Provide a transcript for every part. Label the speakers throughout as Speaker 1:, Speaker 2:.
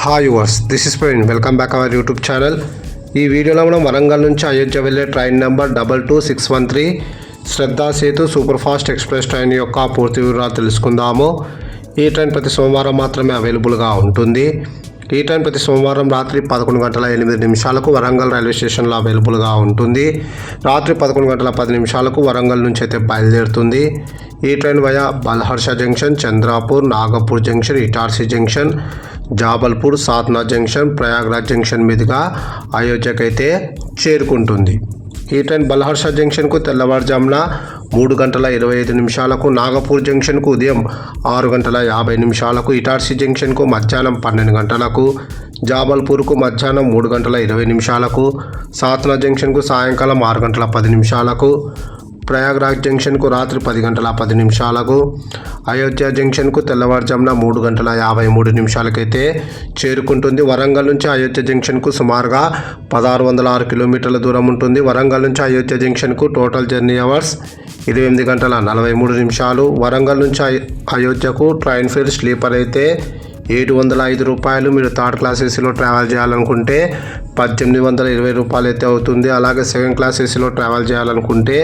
Speaker 1: Hi yours, this is Praveen. Welcome back our YouTube channel. ఈ వీడియోలో మనం వరంగల్ నుంచి అయోధ్య వెళ్ళే train number 22613 Shraddha Setu super fast express train యొక్క పూర్తి వివరాలు తెలుసుకుందాము. ఈ ట్రైన్ ప్రతి సోమవారం మాత్రమే అవైలబుల్గా ఉంటుంది. ఈ ట్రైన్ ప్రతి సోమవారం రాత్రి 11:08 వరంగల్ రైల్వే స్టేషన్లో అవైలబుల్గా ఉంటుంది. రాత్రి 11:10 వరంగల్ నుంచి అయితే బయలుదేరుతుంది. ఈ train via Balharshah junction, Chandrapur, Nagpur junction, Itarsi junction, Jabalpur, Satna junction, Prayagraj junction మీదుగా అయోధ్యకైతే చేరుకుంటుంది. ఈ ట్రైన్ బల్హర్ష జంక్షన్కు తెల్లవారుజామున 3:25, నాగపూర్ జంక్షన్కు ఉదయం 6:50, ఇటార్సీ జంక్షన్కు మధ్యాహ్నం 12 జాబల్పూర్కు మధ్యాహ్నం 3:20, సాత్నా జంక్షన్కు సాయంకాలం 6:10, ప్రయాగ్రాజ్ జంక్షన్కు రాత్రి 10:10, అయోధ్య జంక్షన్కు తెల్లవారుజామున 3:53 అయితే చేరుకుంటుంది. వరంగల్ నుంచి అయోధ్య జంక్షన్కు సుమారుగా 1606 కిలోమీటర్ల దూరం ఉంటుంది. వరంగల్ నుంచి అయోధ్య జంక్షన్కు టోటల్ జర్నీ అవర్స్ 28:43. వరంగల్ నుంచి అయోధ్యకు ట్రైన్ ఫేర్ స్లీపర్ అయితే ₹705. మీరు థర్డ్ క్లాస్ ఏసీలో ట్రావెల్ చేయాలనుకుంటే ₹1820 అయితే అవుతుంది. అలాగే సెకండ్ క్లాస్ ఏసీలో ట్రావెల్ చేయాలనుకుంటే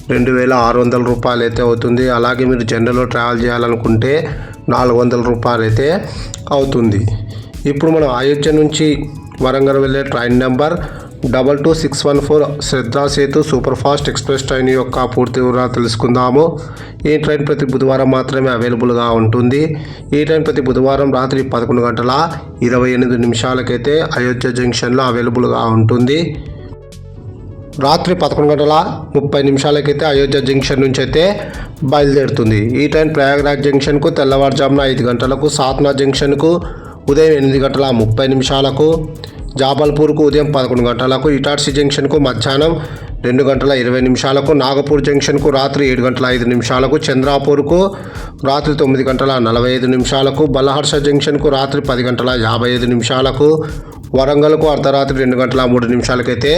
Speaker 1: ₹2600 అయితే అవుతుంది. అలాగే మీరు జనరల్లో ట్రావెల్ చేయాలనుకుంటే ₹400 అయితే అవుతుంది. ఇప్పుడు మనం అయోధ్య నుంచి వరంగల్ వెళ్ళే train number 22614 Shraddha Setu super fast express train యొక్క పూర్తి వివరాలు తెలుసుకుందాము. ఈ ట్రైన్ ప్రతి బుధవారం మాత్రమే అవైలబుల్గా ఉంటుంది. ఈ ట్రైన్ ప్రతి బుధవారం రాత్రి 11:28 అయితే అయోధ్య జంక్షన్లో అవైలబుల్గా ఉంటుంది. రాత్రి 11:30 అయితే అయోధ్య జంక్షన్ నుంచి అయితే బయలుదేరుతుంది. ఈ ట్రైన్ ప్రయాగ్రాజ్ జంక్షన్కు తెల్లవారుజామున 5 గంటలకు, సాత్నా జంక్షన్కు ఉదయం 8:30, జాబల్పూర్కు ఉదయం 11 గంటలకు, ఇటార్సీ జంక్షన్కు మధ్యాహ్నం 2:20, నాగపూర్ జంక్షన్కు రాత్రి 7:05, చంద్రాపూర్కు రాత్రి 9:45, బల్హర్ష జంక్షన్కు రాత్రి 10:55, వరంగల్కు అర్ధరాత్రి 2:03 అయితే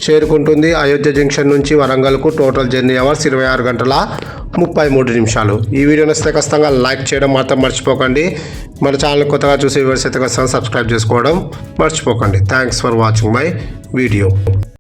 Speaker 1: చేరుకుంటుంది. అయోధ్య జంక్షన్ నుంచి వరంగల్కు టోటల్ జర్నీ అవర్స్ 26:33. ఈ వీడియో నచ్చితే ఖచ్చితంగా లైక్ చేయడం మాత్రం మర్చిపోకండి. మన ఛానల్ కొత్తగా చూసే వ్యూవర్స్ అయితే ఖచ్చితంగా సబ్స్క్రైబ్ చేసుకోవడం మర్చిపోకండి. Thanks for watching my video.